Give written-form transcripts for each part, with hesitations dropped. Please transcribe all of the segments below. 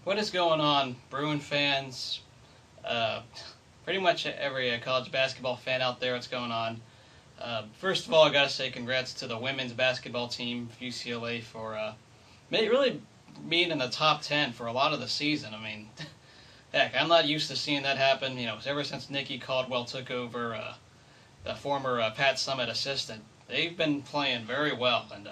What is going on, Bruin fans? Uh, Pretty much every college basketball fan out there, what's going on? First of all, I gotta say congrats to the women's basketball team, UCLA, for really being in the top 10 for a lot of the season. I mean, heck, I'm not used to seeing that happen. Ever since Nikki Caldwell took over, the former Pat Summitt assistant, they've been playing very well, and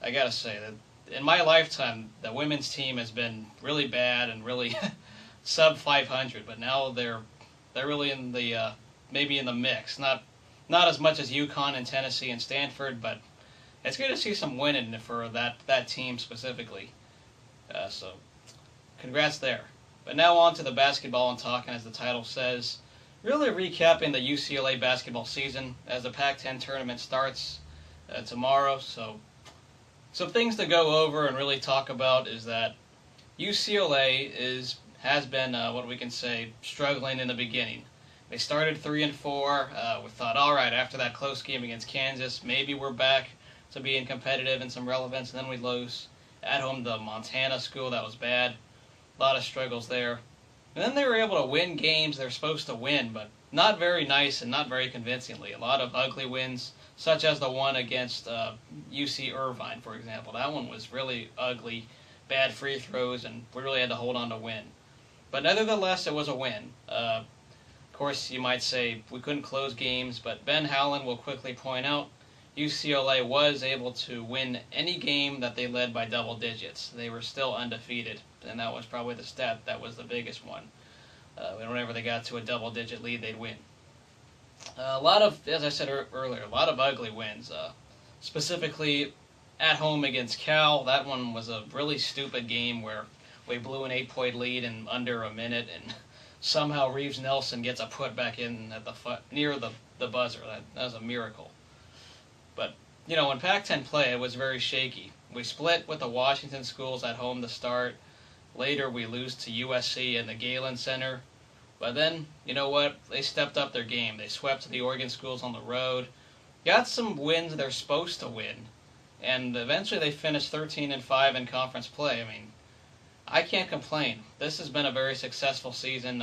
I gotta say that in my lifetime, the women's team has been really bad and really sub 500, but now they're really in the maybe in the mix. Not as much as UConn and Tennessee and Stanford, but it's good to see some winning for that team specifically. So, congrats there. But now on to the basketball and talking, as the title says. Really recapping the UCLA basketball season as the Pac-10 tournament starts tomorrow. So, some things to go over and really talk about is that UCLA has been what we can say struggling in the beginning. They started 3-4. We thought, all right, after that close game against Kansas, maybe we're back to being competitive and some relevance. And then we lose at home to Montana school. That was bad. A lot of struggles there. And then they were able to win games they're supposed to win, but not very nice and not very convincingly. A lot of ugly wins, such as the one against UC Irvine, for example. That one was really ugly, bad free throws, and we really had to hold on to win. But nevertheless, it was a win. Of course, you might say we couldn't close games, but Ben Howland will quickly point out UCLA was able to win any game that they led by double digits. They were still undefeated, and that was probably the stat that was the biggest one. Whenever they got to a double-digit lead, they'd win. A lot of, as I said earlier, a lot of ugly wins. Specifically, at home against Cal, that one was a really stupid game where we blew an 8-point lead in under a minute, and somehow Reeves Nelson gets a putback in at near the buzzer. That was a miracle. But, in Pac-10 play, it was very shaky. We split with the Washington schools at home to start. Later, we lose to USC in the Galen Center. But then, you know what? They stepped up their game. They swept the Oregon schools on the road. Got some wins they're supposed to win. And eventually they finished 13-5 in conference play. I mean, I can't complain. This has been a very successful season,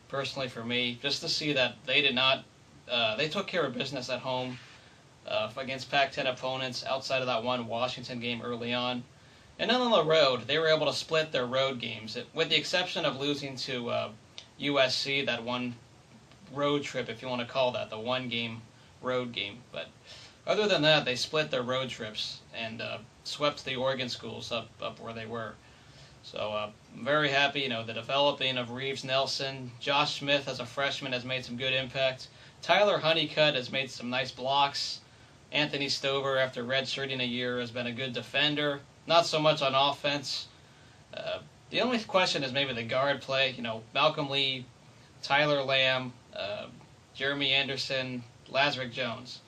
personally for me. Just to see that they did not, they took care of business at home against Pac-10 opponents outside of that one Washington game early on. And then on the road, they were able to split their road games, with the exception of losing to USC, that one road trip, if you want to call that, the one-game road game. But other than that, they split their road trips and swept the Oregon schools up where they were. So I'm very happy, the developing of Reeves Nelson. Josh Smith as a freshman has made some good impact. Tyler Honeycutt has made some nice blocks. Anthony Stover, after redshirting a year, has been a good defender. Not so much on offense. The only question is maybe the guard play. Malcolm Lee, Tyler Lamb, Jeremy Anderson, Lazarick Jones.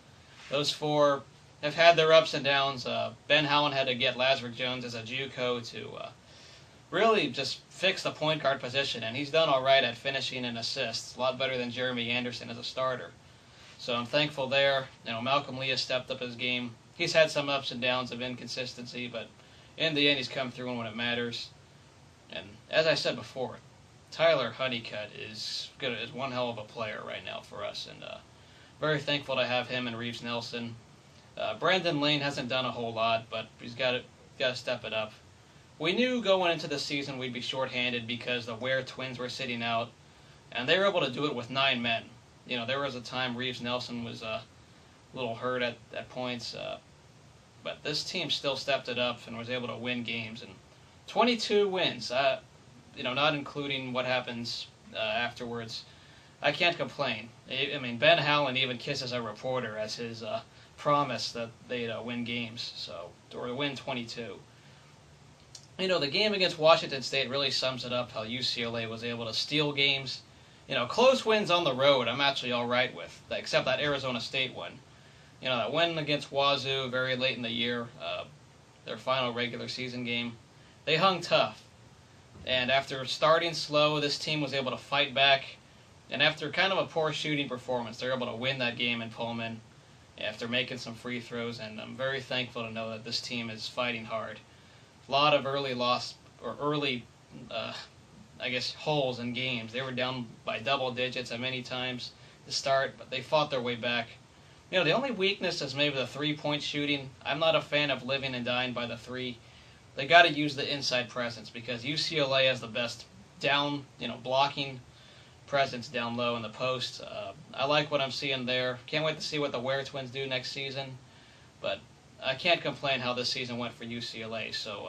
Those four have had their ups and downs. Ben Howland had to get Lazarick Jones as a JUCO to really just fix the point guard position, and he's done all right at finishing and assists. A lot better than Jeremy Anderson as a starter. So I'm thankful there. Malcolm Lee has stepped up his game. He's had some ups and downs of inconsistency, but in the end, he's come through when it matters. And as I said before, Tyler Honeycutt is one hell of a player right now for us, and very thankful to have him and Reeves Nelson. Brandon Lane hasn't done a whole lot, but he's got to step it up. We knew going into the season we'd be shorthanded because the Ware twins were sitting out, and they were able to do it with 9 men. There was a time Reeves Nelson was a little hurt at points. But this team still stepped it up and was able to win games. And 22 wins, not including what happens afterwards. I can't complain. I mean, Ben Howland even kisses a reporter as his promise that they'd win games, or win 22. The game against Washington State really sums it up, how UCLA was able to steal games. Close wins on the road I'm actually all right with, except that Arizona State one. That win against Wazoo very late in the year, their final regular season game, they hung tough. And after starting slow, this team was able to fight back. And after kind of a poor shooting performance, they're able to win that game in Pullman after making some free throws. And I'm very thankful to know that this team is fighting hard. A lot of early I guess, holes in games. They were down by double digits at many times to start, but they fought their way back. You know, the only weakness is maybe the three-point shooting. I'm not a fan of living and dying by the three. They got to use the inside presence because UCLA has the best down, blocking presence down low in the post. I like what I'm seeing there. Can't wait to see what the Ware twins do next season. But I can't complain how this season went for UCLA. So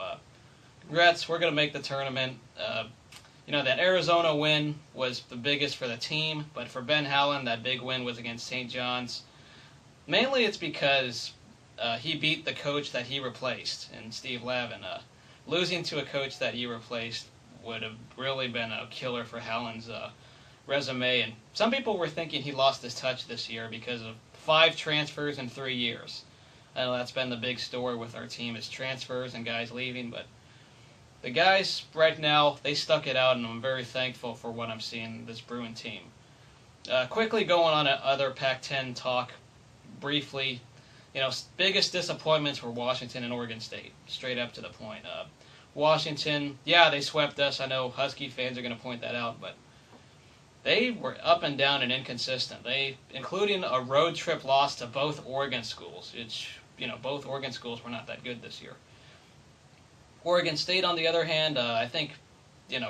congrats, we're going to make the tournament. That Arizona win was the biggest for the team, but for Ben Howland, that big win was against St. John's. Mainly it's because he beat the coach that he replaced, in Steve Lavin. Losing to a coach that he replaced would have really been a killer for Howland's resume, and some people were thinking he lost his touch this year because of 5 transfers in 3 years. I know that's been the big story with our team is transfers and guys leaving, but the guys right now, they stuck it out, and I'm very thankful for what I'm seeing in this Bruin team. Quickly going on to other Pac-10 talk, briefly, biggest disappointments were Washington and Oregon State, straight up to the point. Washington, yeah, they swept us. I know Husky fans are going to point that out, but they were up and down and inconsistent. Including a road trip loss to both Oregon schools, which, both Oregon schools were not that good this year. Oregon State, on the other hand, I think,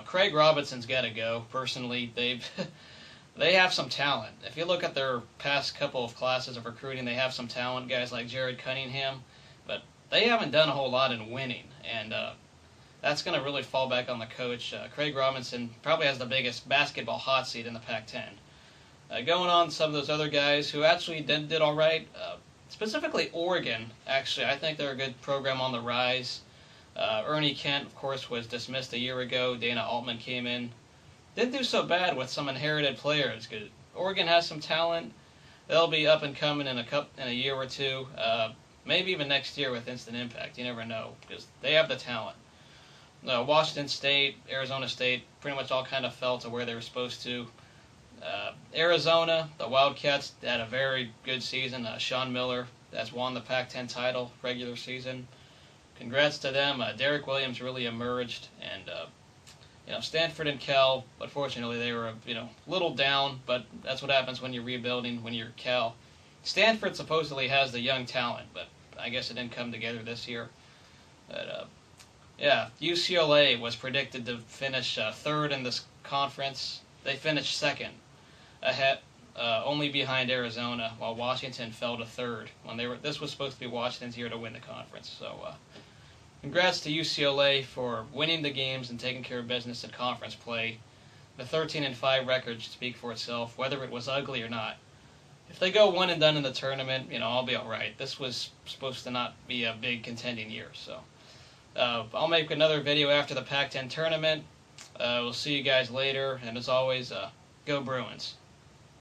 Craig Robinson's got to go. Personally, they have some talent. If you look at their past couple of classes of recruiting, they have some talent, guys like Jared Cunningham, but they haven't done a whole lot in winning, and that's going to really fall back on the coach. Craig Robinson probably has the biggest basketball hot seat in the Pac-10. Going on to some of those other guys who actually did all right, specifically Oregon, actually, I think they're a good program on the rise. Ernie Kent, of course, was dismissed a year ago. Dana Altman came in. Didn't do so bad with some inherited players. Oregon has some talent. They'll be up and coming in a year or two. Maybe even next year with instant impact. You never know because they have the talent. Washington State, Arizona State, pretty much all kind of fell to where they were supposed to. Arizona, the Wildcats had a very good season. Sean Miller has won the Pac-10 title regular season. Congrats to them. Derek Williams really emerged, and Stanford and Cal, unfortunately, they were a little down, but that's what happens when you're rebuilding. When you're Cal, Stanford supposedly has the young talent, but I guess it didn't come together this year. But UCLA was predicted to finish third in this conference. They finished second, ahead, only behind Arizona, while Washington fell to third. This was supposed to be Washington's year to win the conference. So, congrats to UCLA for winning the games and taking care of business in conference play. The 13-5 record should speak for itself, whether it was ugly or not. If they go one and done in the tournament, I'll be all right. This was supposed to not be a big contending year, so I'll make another video after the Pac-10 tournament. We'll see you guys later, and as always, go Bruins.